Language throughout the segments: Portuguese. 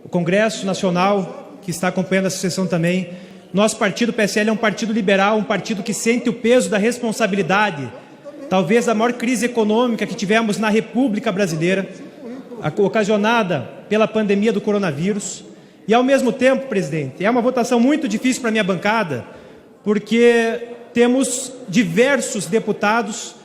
o Congresso Nacional, que está acompanhando essa sessão também. Nosso partido, o PSL, é um partido liberal, um partido que sente o peso da responsabilidade, talvez a maior crise econômica que tivemos na República Brasileira, ocasionada pela pandemia do coronavírus. E, ao mesmo tempo, presidente, é uma votação muito difícil para a minha bancada, porque temos diversos deputados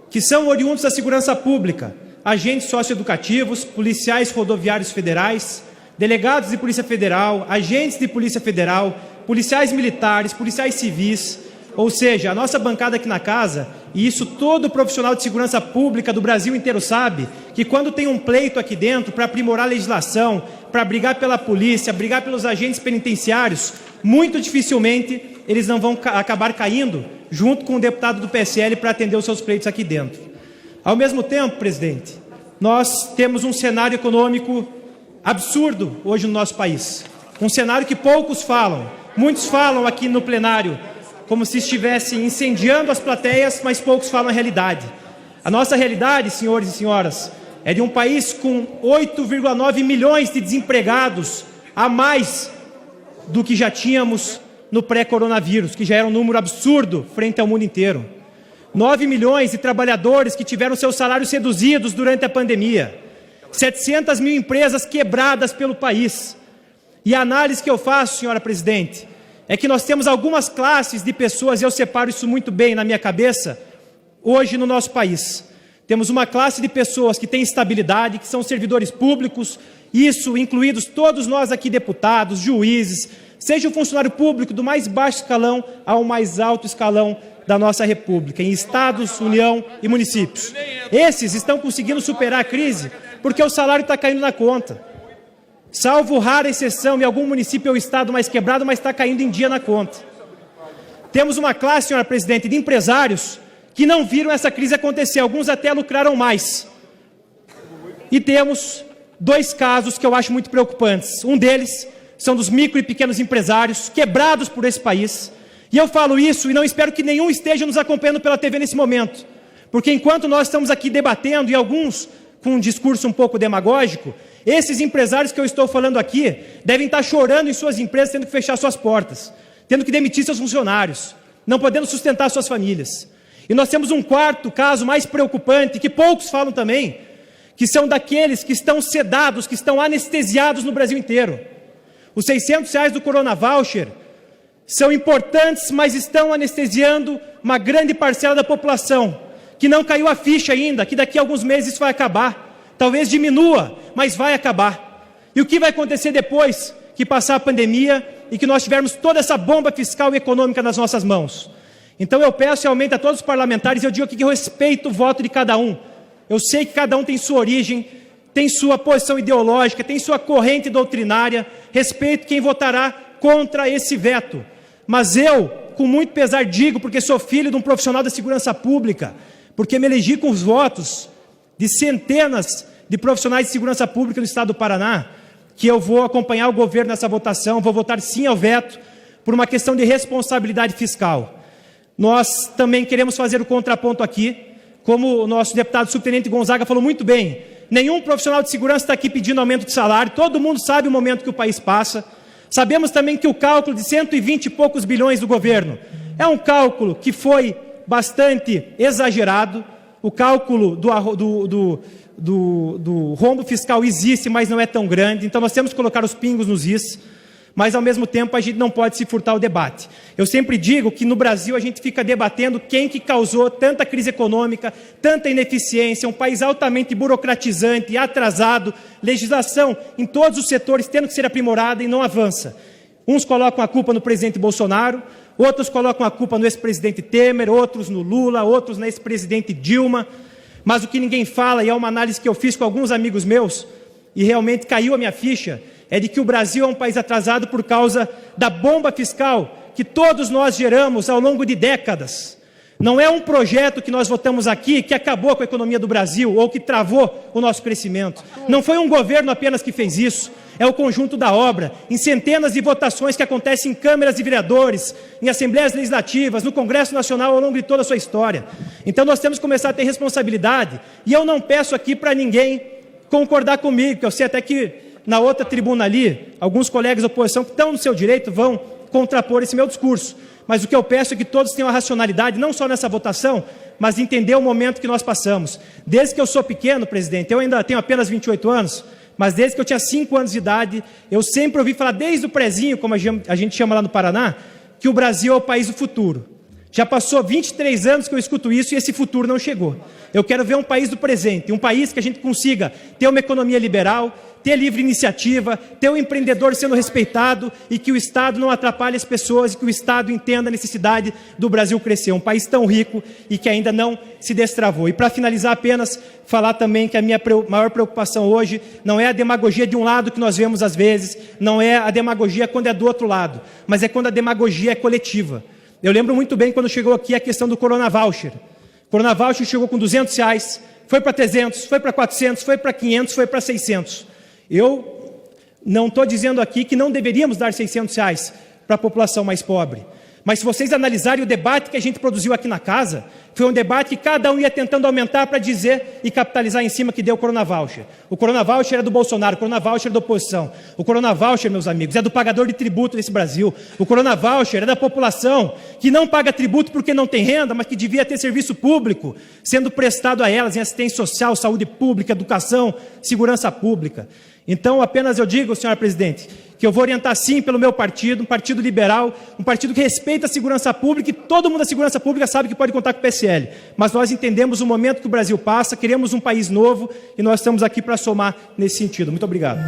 que são oriundos da segurança pública, agentes socioeducativos, policiais rodoviários federais, delegados de Polícia Federal, agentes de Polícia Federal, policiais militares, policiais civis, ou seja, a nossa bancada aqui na casa, e isso todo profissional de segurança pública do Brasil inteiro sabe, que quando tem um pleito aqui dentro para aprimorar a legislação, para brigar pela polícia, brigar pelos agentes penitenciários, muito dificilmente eles não vão acabar caindo junto com o deputado do PSL para atender os seus pleitos aqui dentro. Ao mesmo tempo, presidente, nós temos um cenário econômico absurdo hoje no nosso país. Um cenário que poucos falam, muitos falam aqui no plenário, como se estivessem incendiando as plateias, mas poucos falam a realidade. A nossa realidade, senhores e senhoras, é de um país com 8,9 milhões de desempregados a mais do que já tínhamos no pré-coronavírus, que já era um número absurdo frente ao mundo inteiro. 9 milhões de trabalhadores que tiveram seus salários reduzidos durante a pandemia. 700 mil empresas quebradas pelo país. E a análise que eu faço, senhora presidente, é que nós temos algumas classes de pessoas, e eu separo isso muito bem na minha cabeça, hoje no nosso país. Temos uma classe de pessoas que tem estabilidade, que são servidores públicos, isso incluídos todos nós aqui, deputados, juízes, seja o funcionário público do mais baixo escalão ao mais alto escalão da nossa República, em estados, União e municípios. Esses estão conseguindo superar a crise porque o salário está caindo na conta. Salvo rara exceção em algum município ou estado mais quebrado, mas está caindo em dia na conta. Temos uma classe, senhora presidente, de empresários que não viram essa crise acontecer, alguns até lucraram mais. E temos dois casos que eu acho muito preocupantes. Um deles são dos micro e pequenos empresários quebrados por esse país. E eu falo isso e não espero que nenhum esteja nos acompanhando pela TV nesse momento, porque enquanto nós estamos aqui debatendo, e alguns com um discurso um pouco demagógico, esses empresários que eu estou falando aqui devem estar chorando em suas empresas, tendo que fechar suas portas, tendo que demitir seus funcionários, não podendo sustentar suas famílias. E nós temos um quarto caso mais preocupante, que poucos falam também, que são daqueles que estão sedados, que estão anestesiados no Brasil inteiro. Os R$600 do Corona Voucher são importantes, mas estão anestesiando uma grande parcela da população, que não caiu a ficha ainda, que daqui a alguns meses isso vai acabar. Talvez diminua, mas vai acabar. E o que vai acontecer depois que passar a pandemia e que nós tivermos toda essa bomba fiscal e econômica nas nossas mãos? Então eu peço realmente a todos os parlamentares, eu digo aqui que eu respeito o voto de cada um. Eu sei que cada um tem sua origem, tem sua posição ideológica, tem sua corrente doutrinária, respeito quem votará contra esse veto. Mas eu, com muito pesar, digo, porque sou filho de um profissional da segurança pública, porque me elegi com os votos de centenas de profissionais de segurança pública do estado do Paraná, que eu vou acompanhar o governo nessa votação, vou votar sim ao veto, por uma questão de responsabilidade fiscal. Nós também queremos fazer o contraponto aqui, como o nosso deputado subtenente Gonzaga falou muito bem, nenhum profissional de segurança está aqui pedindo aumento de salário, todo mundo sabe o momento que o país passa. Sabemos também que o cálculo de 120 e poucos bilhões do governo é um cálculo que foi bastante exagerado. O cálculo do rombo fiscal existe, mas não é tão grande. Então nós temos que colocar os pingos nos is, mas ao mesmo tempo a gente não pode se furtar o debate. Eu sempre digo que no Brasil a gente fica debatendo quem que causou tanta crise econômica, tanta ineficiência, um país altamente burocratizante, atrasado, legislação em todos os setores tendo que ser aprimorada e não avança. Uns colocam a culpa no presidente Bolsonaro, outros colocam a culpa no ex-presidente Temer, outros no Lula, outros na ex-presidente Dilma. Mas o que ninguém fala, e é uma análise que eu fiz com alguns amigos meus, e realmente caiu a minha ficha, é de que o Brasil é um país atrasado por causa da bomba fiscal que todos nós geramos ao longo de décadas. Não é um projeto que nós votamos aqui que acabou com a economia do Brasil ou que travou o nosso crescimento. Não foi um governo apenas que fez isso, é o conjunto da obra, em centenas de votações que acontecem em câmeras de vereadores, em assembleias legislativas, no Congresso Nacional ao longo de toda a sua história. Então nós temos que começar a ter responsabilidade, e eu não peço aqui para ninguém concordar comigo, que eu sei até que na outra tribuna ali, alguns colegas da oposição que estão no seu direito vão contrapor esse meu discurso. Mas o que eu peço é que todos tenham a racionalidade, não só nessa votação, mas entender o momento que nós passamos. Desde que eu sou pequeno, presidente, eu ainda tenho apenas 28 anos, mas desde que eu tinha 5 anos de idade, eu sempre ouvi falar, desde o prezinho, como a gente chama lá no Paraná, que o Brasil é o país do futuro. Já passou 23 anos que eu escuto isso e esse futuro não chegou. Eu quero ver um país do presente, um país que a gente consiga ter uma economia liberal, ter livre iniciativa, ter o empreendedor sendo respeitado e que o Estado não atrapalhe as pessoas e que o Estado entenda a necessidade do Brasil crescer. Um país tão rico e que ainda não se destravou. E para finalizar apenas, falar também que a minha maior preocupação hoje não é a demagogia de um lado que nós vemos às vezes, não é a demagogia quando é do outro lado, mas é quando a demagogia é coletiva. Eu lembro muito bem quando chegou aqui a questão do Corona Voucher. O Corona Voucher chegou com R$200, foi para 300, foi para 400, foi para 500, foi para 600. Eu não estou dizendo aqui que não deveríamos dar R$600 para a população mais pobre. Mas se vocês analisarem o debate que a gente produziu aqui na casa, foi um debate que cada um ia tentando aumentar para dizer e capitalizar em cima que deu o Corona Voucher. O Corona Voucher é do Bolsonaro, o Corona Voucher é da oposição. O Corona Voucher, meus amigos, é do pagador de tributo desse Brasil. O Corona Voucher é da população que não paga tributo porque não tem renda, mas que devia ter serviço público sendo prestado a elas em assistência social, saúde pública, educação, segurança pública. Então, apenas eu digo, senhora presidente, que eu vou orientar sim pelo meu partido, um partido liberal, um partido que respeita a segurança pública e todo mundo da segurança pública sabe que pode contar com o PSL. Mas nós entendemos o momento que o Brasil passa, queremos um país novo e nós estamos aqui para somar nesse sentido. Muito obrigado.